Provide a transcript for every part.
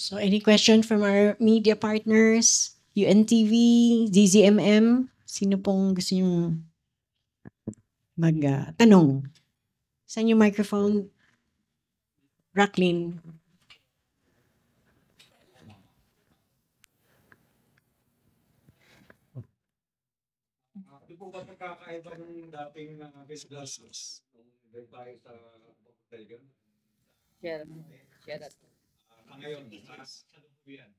So any question from our media partners, UNTV, DZMM? Sino pong gusto niyong tanong? Saan yung microphone? Racklin. Ano po ba pagkakaiba ng dating business nung tayo sa Telegram? Share that. Ngayon, ano po yan?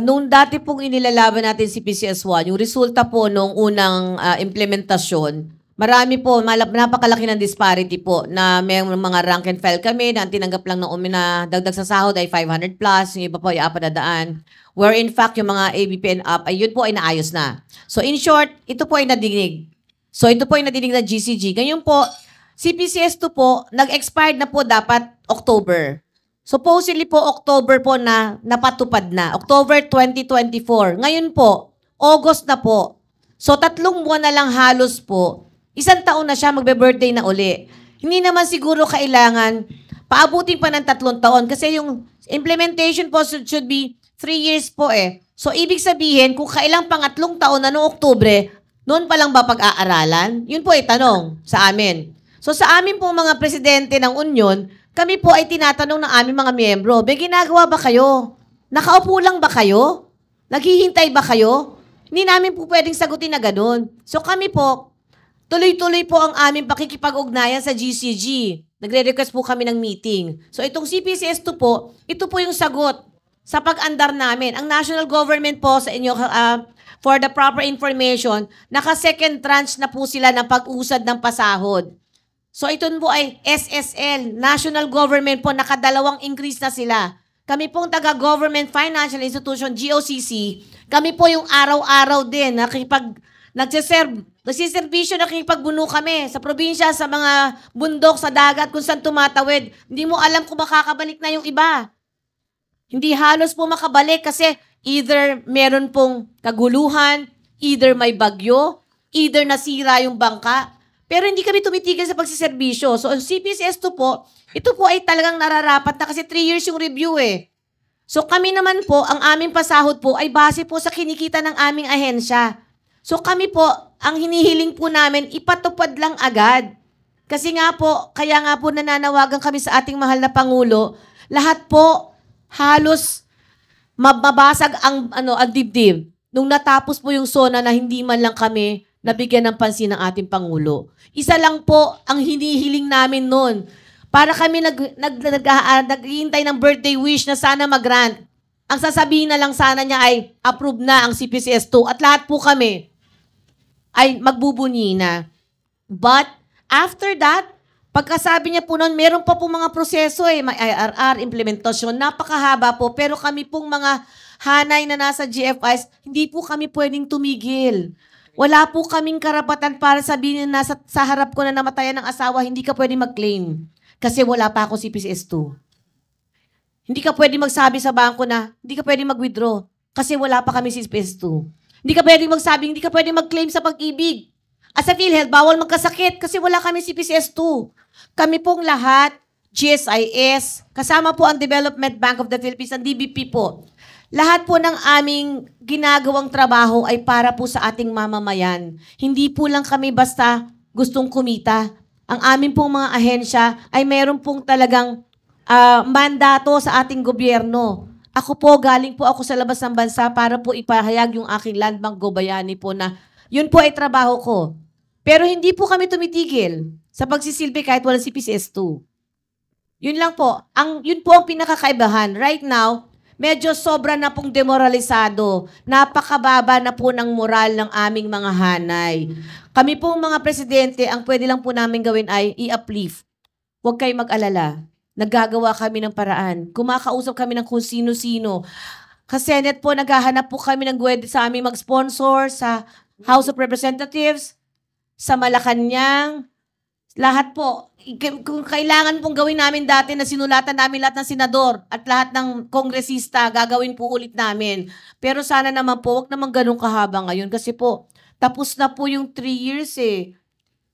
Nung dati pong inilalaban natin si PCS1, yung resulta po nung unang implementasyon, marami po, napakalaki ng disparity po na may mga rank and file kami na ang tinanggap lang ng umina dagdag sa sahod ay 500 plus, yung iba po ay 400. Where in fact, yung mga ABP and up, ay yun po ay naayos na. So in short, ito po ay nadinig. So ito po ay nadinig ng GCG. Ngayon po, si PCS2 po, nag-expired na po dapat October. Supposedly po, October po na napatupad na. October 2024. Ngayon po, August na po. So, 3 buwan na lang halos po. 1 taon na siya, magbe-birthday na uli. Hindi naman siguro kailangan paabutin pa ng 3 taon kasi yung implementation po should be 3 years po eh. So, ibig sabihin, kung kailang pang 3 taon na noong Oktubre, noon pa lang ba pag-aaralan? Yun po ay tanong sa amin. So, sa amin po mga presidente ng Union, kami po ay tinatanong ng aming mga miyembro, may ginagawa ba kayo? Nakaupo lang ba kayo? Naghihintay ba kayo? Hindi namin po pwedeng sagutin na ganun. So kami po, tuloy-tuloy po ang aming pakikipag-ugnayan sa GCG. Nagre-request po kami ng meeting. So itong CPCS2 po, ito po yung sagot sa pag-andar namin. Ang national government po sa inyo, for the proper information, naka-second tranche na po sila ng pag-usad ng pasahod. So ito po ay SSL, National Government po, nakadalawang increase na sila. Kami pong taga-Government Financial Institution, GOCC, kami po yung araw-araw din, nagsiservisyo, nakikipagbuno kami sa probinsya, sa mga bundok, sa dagat, kung saan tumatawid. Hindi mo alam kung makakabalik na yung iba. Hindi halos po makabalik kasi either meron pong kaguluhan, either may bagyo, either nasira yung bangka. Pero hindi kami tumitigil sa pagsiservisyo. So, ang CPCS2 po, ito po ay talagang nararapat na kasi 3 years yung review eh. So, kami naman po, ang aming pasahod po ay base po sa kinikita ng aming ahensya. So, kami po, ang hinihiling po namin, ipatupad lang agad. Kasi nga po, kaya nga po nananawagan kami sa ating mahal na Pangulo, lahat po, halos mababasag ang dibdib. Nung natapos po yung SONA na hindi man lang kami nabigyan ng pansin ng ating Pangulo. Isa lang po ang hinihiling namin noon. Para kami naghihintay ng birthday wish na sana mag-grant. Ang sasabihin na lang sana niya ay approve na ang CPCS2 at lahat po kami ay magbubunyi na. But after that, pagkasabi niya po noon, meron pa po mga proseso eh. May IRR, implementasyon, napakahaba po. Pero kami pong mga hanay na nasa GFIs, hindi po kami pwedeng tumigil. Wala po kaming karapatan para sabihin na sa harap ko na namatayan ng asawa, hindi ka pwede mag-claim. Kasi wala pa ako CPCS2. Hindi ka pwede magsabi sa bangko na, hindi ka pwede mag-withdraw. Kasi wala pa kami CPCS2. Hindi ka pwede magsabi, hindi ka pwede mag-claim sa pag-ibig. As a PhilHealth, bawal magkasakit kasi wala kami CPCS2. Kami pong lahat, GSIS, kasama po ang Development Bank of the Philippines, ang DBP po. Lahat po ng aming ginagawang trabaho ay para po sa ating mamamayan. Hindi po lang kami basta gustong kumita. Ang amin pong mga ahensya ay meron pong talagang mandato sa ating gobyerno. Ako po, galing po ako sa labas ng bansa para po ipahayag yung aking land bank gobayani po na yun po ay trabaho ko. Pero hindi po kami tumitigil sa pagsisilbi kahit walang CPCS2. Yun lang po. Yun po ang pinakakaibahan. Right now, medyo sobra na pong demoralisado. Napakababa na po ng moral ng aming mga hanay. Kami pong mga presidente, ang pwede lang po namin gawin ay i-uplift. Huwag kayo mag-alala. Naggagawa kami ng paraan. Kumakausap kami ng kung sino-sino. Ka-Senate po, naghahanap po kami ng pwede sa aming mag-sponsor sa House of Representatives, sa Malacanang, lahat po. Kung kailangan pong gawin namin dati na sinulatan namin lahat ng senador at lahat ng kongresista, gagawin po ulit namin. Pero sana naman po, wag naman ganun kahaba ngayon kasi po, tapos na po yung 3 years eh.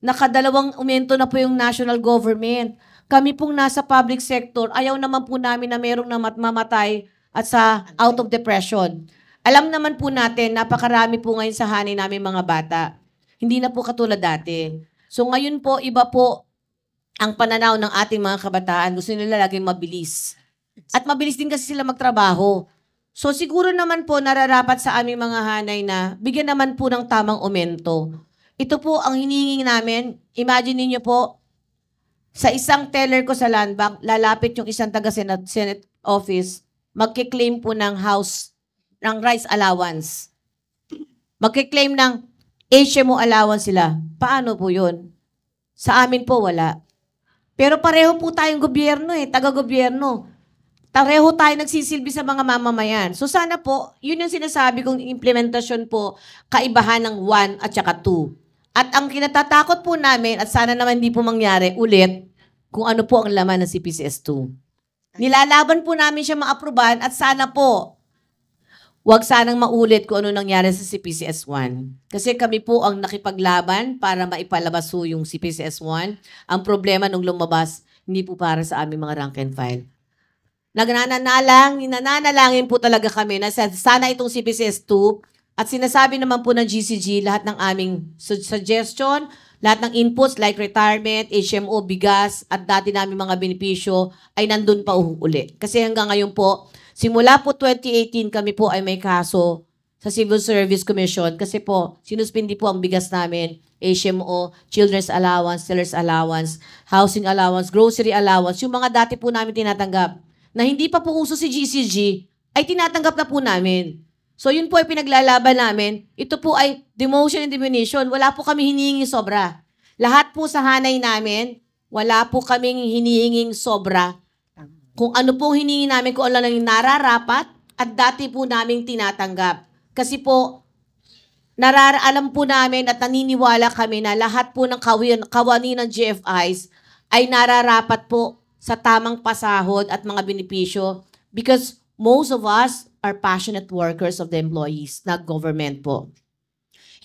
Nakadalawang umento na po yung national government. Kami pong nasa public sector, ayaw naman po namin na merong mamatay at sa out of depression. Alam naman po natin, napakarami po ngayon sa hanay namin mga bata. Hindi na po katulad dati. So ngayon po, iba po ang pananaw ng ating mga kabataan. Gusto nila laging mabilis. At mabilis din kasi sila magtrabaho. So siguro naman po nararapat sa aming mga hanay na bigyan naman po ng tamang aumento. Ito po ang hinihingi namin. Imagine niyo po, sa isang teller ko sa Land Bank, lalapit yung isang taga-Senate office, magkiklaim po ng rice allowance. Magkiklaim ng HMO allowance sila. Paano po yun? Sa amin po, wala. Pero pareho po tayong gobyerno taga-gobyerno. Pareho tayo nagsisilbi sa mga mamamayan. So sana po, yun yung sinasabi kong implementasyon po, kaibahan ng 1 at saka 2. At ang kinatatakot po namin, at sana naman hindi po mangyari ulit, kung ano po ang laman ng CPCS2. Nilalaban po namin siya ma-aproban at sana po, wag sanang maulit kung ano nangyari sa CPCS1. Kasi kami po ang nakipaglaban para maipalabas po yung CPCS1. Ang problema nung lumabas, hindi po para sa aming mga rank and file. Nananalangin po talaga kami na sana itong CPCS2 at sinasabi naman po ng GCG lahat ng aming suggestion, lahat ng inputs like retirement, HMO, bigas, at dati namin mga benepisyo ay nandun pa uli. Kasi hanggang ngayon po, simula po 2018 kami po ay may kaso sa Civil Service Commission kasi po sinuspindi po ang bigas namin, HMO, Children's Allowance, Seller's Allowance, Housing Allowance, Grocery Allowance, yung mga dati po namin tinatanggap na hindi pa po uso si GCG ay tinatanggap na po namin. So yun po ay pinaglalaban namin. Ito po ay demotion and diminution. Wala po kami hinihingi sobra. Lahat po sa hanay namin, wala po kaming hinihinging sobra. Kung ano pong hiningi namin, kung ano lang yung nararapat, at dati po namin tinatanggap. Kasi po, alam po namin at naniniwala kami na lahat po ng kawani ng GFIs ay nararapat po sa tamang pasahod at mga benepisyo because most of us are passionate workers of the employees, not government po.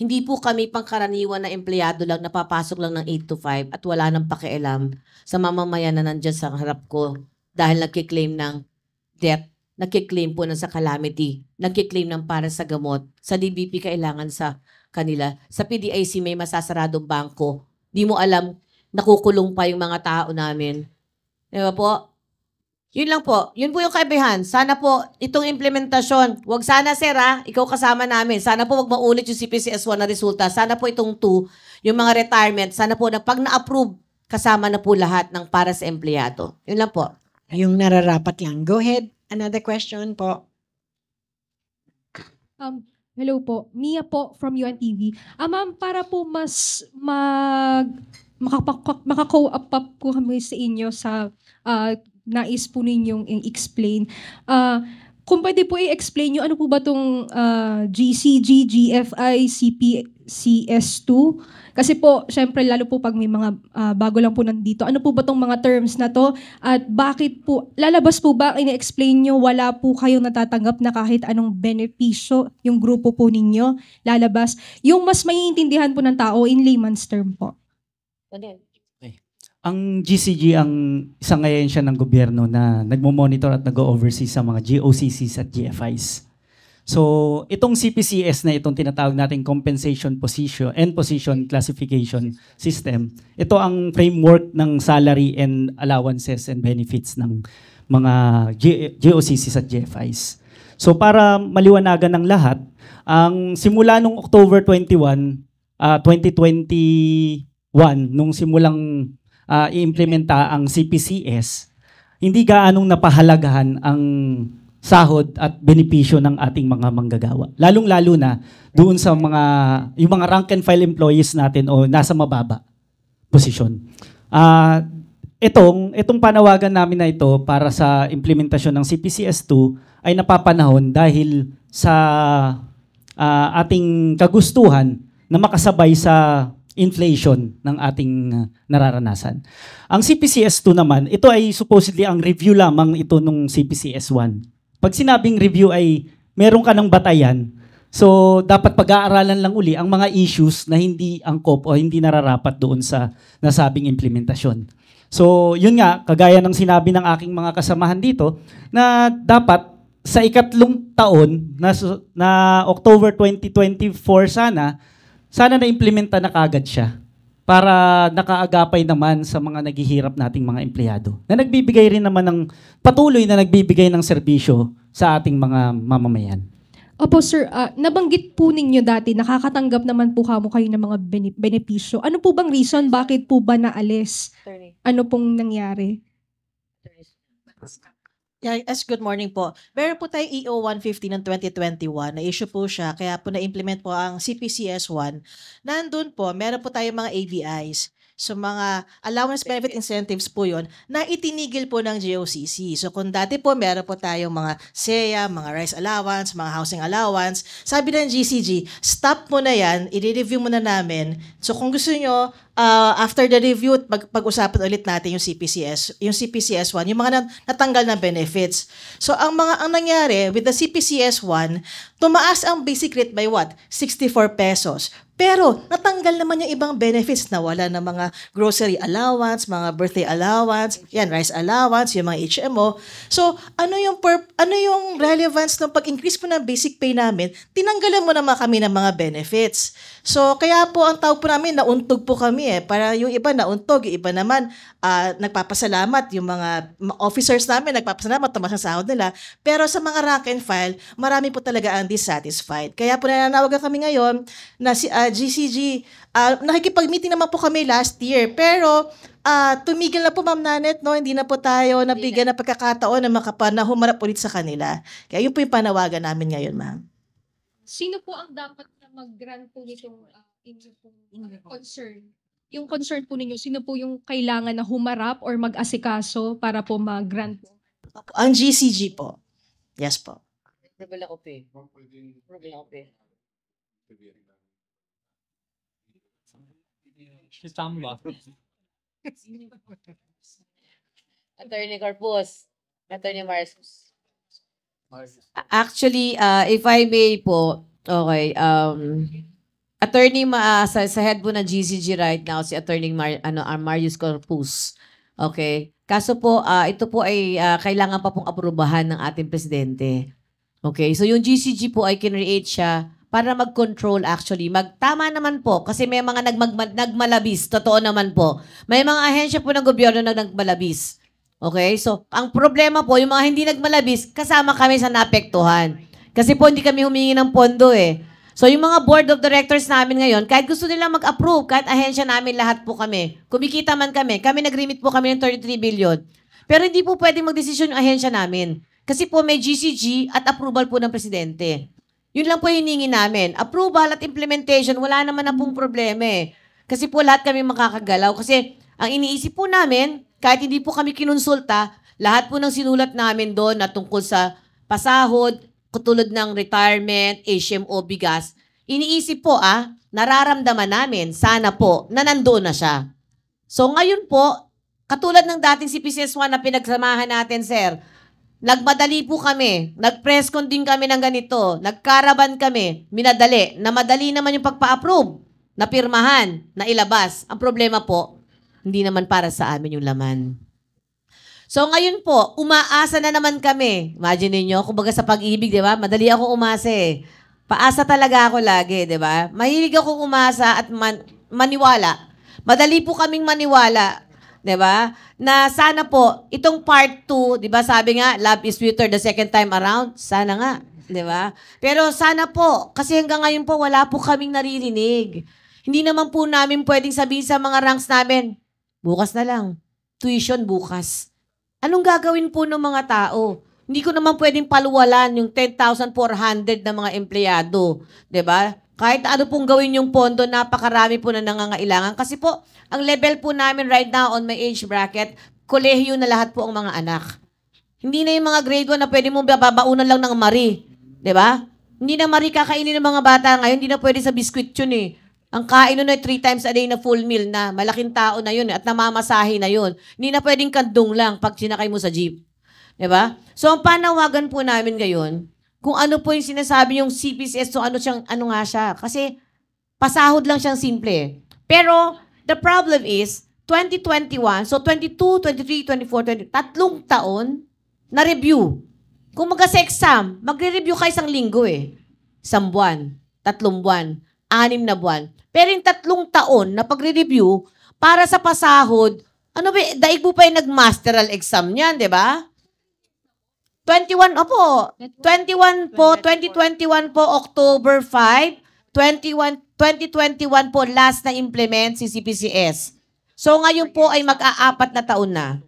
Hindi po kami pangkaraniwan na empleyado lang, napapasok lang ng 8 to 5 at wala nang pakialam sa mamamayan na nandyan sa harap ko dahil nagkiklaim ng death, nagkiklaim po ng sa calamity, nagkiklaim ng para sa gamot. Sa DBP kailangan sa kanila. Sa PDIC may masasaradong bangko. Di mo alam, nakukulong pa yung mga tao namin. Diba po? Yun lang po. Yun po yung kaibahan. Sana po, itong implementasyon, wag sana sir ikaw kasama namin. Sana po wag maulit yung CPCS1 na resulta. Sana po itong 2, yung mga retirement, sana po na pag na-approve, kasama na po lahat ng para sa empleyado. Yun lang po. Yung nararapat lang. Go ahead. Another question po. Hello po. Mia po from UNTV. Ma'am, para po mas maka-co-up po kami sa inyo sa nais po ninyong i-explain. Kung pwede po i-explain nyo, ano po ba itong GCG, GFI, CPCS2? Kasi po, syempre, lalo po pag may mga bago lang po nandito, ano po ba itong mga terms na to? At bakit po, lalabas po ba, ini-explain nyo, wala po kayong natatanggap na kahit anong benepisyo yung grupo po ninyo lalabas? Yung mas maiintindihan po ng tao in layman's term po. Ang GCG ang isang ahensya ng gobyerno na nagmo-monitor at nag-oversee sa mga GOCCs at GFIs. So, itong CPCS na itong tinatawag nating Compensation Position and Position Classification System, ito ang framework ng salary and allowances and benefits ng mga GOCCs at GFIs. So, para maliwanagan ng lahat, ang simula nung October 21, 2021, nung simulang i-implementa ang CPCS, hindi gaanong napahalagahan ang sahod at benepisyo ng ating mga manggagawa. Lalong-lalo na doon sa yung mga rank and file employees natin o nasa mababa posisyon. Itong panawagan namin na ito para sa implementasyon ng CPCS2 ay napapanahon dahil sa ating kagustuhan na makasabay sa inflation ng ating nararanasan. Ang CPCS2 naman, ito ay supposedly ang review lamang ito nung CPCS1. Pag sinabing review ay meron ka ng batayan, so dapat pag-aaralan lang uli ang mga issues na hindi angkop o hindi nararapat doon sa nasabing implementasyon. So, yun nga, kagaya ng sinabi ng aking mga kasamahan dito, na dapat sa ikatlong taon, na October 2024 sana na-implementa na kagad siya para nakaagapay naman sa mga naghihirap nating mga empleyado na nagbibigay rin naman ng patuloy na nagbibigay ng serbisyo sa ating mga mamamayan. Opo sir, nabanggit po ninyo dati, nakakatanggap naman po kayo ng mga benepisyo. Ano po bang reason, bakit po ba naalis? Ano pong nangyari? Yes, good morning po. Meron po tayong EO 150 ng 2021, na-issue po siya, kaya po na-implement po ang CPCS1. Nandun po, meron po tayong mga ABIs. So mga allowance benefit incentives po yon na itinigil po ng GOCC. So kung dati po meron po tayong mga SEA, mga rice allowance, mga housing allowance, sabi ng GCG, stop mo na yan, i-review mo na namin. So kung gusto nyo, after the review, pag-usapan ulit natin yung CPCS1, yung mga natanggal na benefits. So ang nangyari with the CPCS1, tumaas ang basic rate by what? 64 pesos. Pero natanggal naman yung ibang benefits, nawala ng mga grocery allowance, mga birthday allowance, yan, rice allowance, yung mga HMO. So, ano yung relevance ng pag-increase mo ng basic pay namin? Tinanggalan mo naman kami ng mga benefits. So, kaya po ang tawag po namin, nauntog po kami para yung iba nauntog, yung iba naman nagpapasalamat, yung mga officers namin nagpapasalamat, tumaas ang sahod nila. Pero sa mga rank and file, marami po talaga ang dissatisfied. Kaya po nananawagan kami ngayon na si GCG, nakikipag-meeting naman po kami last year, pero tumigil na po Ma'am Nanet, no? Hindi na po tayo nabigyan ng pagkakataon na humarap ulit sa kanila. Kaya yun po yung panawagan namin ngayon, Ma'am. Sino po ang dapat na mag-grant po nitong concern? Yung concern po ninyo, sino po yung kailangan na humarap or mag-asikaso para po mag-grant po? Ang GCG po. Yes po. Attorney Corpus, Attorney Marcos. Actually, if I may po, okay, attorney sa head po ng GCG right now, si Attorney Marius Corpus. Okay? Kaso po, ito po ay kailangan pa pong aprubahan ng ating presidente. Okay? So yung GCG po ay kinreate siya para mag-control actually. Tama naman po kasi may mga nagmalabis. Totoo naman po. May mga ahensya po ng gobyerno na nagmalabis. Okay? So, ang problema po, yung mga hindi nagmalabis, kasama kami sa naapektuhan. Kasi po, hindi kami humingi ng pondo eh. So, yung mga board of directors namin ngayon, kahit gusto nila mag-approve, kahit ahensya namin, lahat po kami. Kumikita man kami nag-remit po kami ng 33 billion. Pero hindi po pwedeng magdesisyon yung ahensya namin. Kasi po may GCG at approval po ng presidente. Yun lang po yung hiningi namin. Approval at implementation, wala naman na pong problema eh. Kasi po lahat kami makakagalaw. Kasi ang iniisip po namin, kahit hindi po kami kinonsulta, lahat po ng sinulat namin doon na tungkol sa pasahod, katulad ng retirement, HMO, bigas, iniisip po nararamdaman namin, sana po, na nandoon na siya. So ngayon po, katulad ng dating CPCS1 na pinagsamahan natin, sir, nagmadali po kami, nag-press con din kami ng ganito, nagkaraban kami, minadali, na madali naman yung pagpa-approve, na pirmahan, na ilabas. Ang problema po, hindi naman para sa amin yung laman. So ngayon po, umaasa na naman kami. Imagine niyo, kumbaga sa pag-ibig, di ba? Madali ako umasa eh. Paasa talaga ako lagi, di ba? Mahilig ako umasa at maniwala. Madali po kaming maniwala, di ba? Na sana po, itong part 2, di ba sabi nga, love is sweeter the second time around? Sana nga, di ba? Pero sana po, kasi hanggang ngayon po, wala po kaming naririnig. Hindi naman po namin pwedeng sabihin sa mga ranks namin, bukas na lang. Tuition bukas. Anong gagawin po ng mga tao? Hindi ko naman pwedeng paluwalan yung 10,400 na mga empleyado. 'Di ba? Kahit ano pong gawin yung pondo, napakarami po na nangangailangan. Kasi po, ang level po namin right now on my age bracket, kolehiyo na lahat po ang mga anak. Hindi na yung mga grade 1 na pwede mong babaunan lang ng Marie. 'Di ba? Hindi na Marie kakainin ng mga bata ngayon, hindi na pwede sa biskwit yun eh. Ang kain nun ay 3 times a day na full meal na. Malaking tao na yun at namamasahe na yun. Hindi na pwedeng kandong lang pag sinakay mo sa jeep. Diba? So, ang panawagan po namin ngayon, kung ano po yung sinasabi yung CPCS, so ano nga siya. Kasi, pasahod lang siyang simple. Pero, the problem is, 2021, so 22, 23, 24, 20, 3 taon na review. Kung sa exam, magre-review ka 1 linggo eh. 1 buwan, 3 buwan, 6 na buwan. Pero yung 3 taon na pagre-review, para sa pasahod, ano ba, daig mo pa yung nag-masteral exam niyan, di ba? 21, opo. 21 po, 2021 po, October 5. 2021 po, last na implement si CPCS. So ngayon po ay mag-aapat na taon na.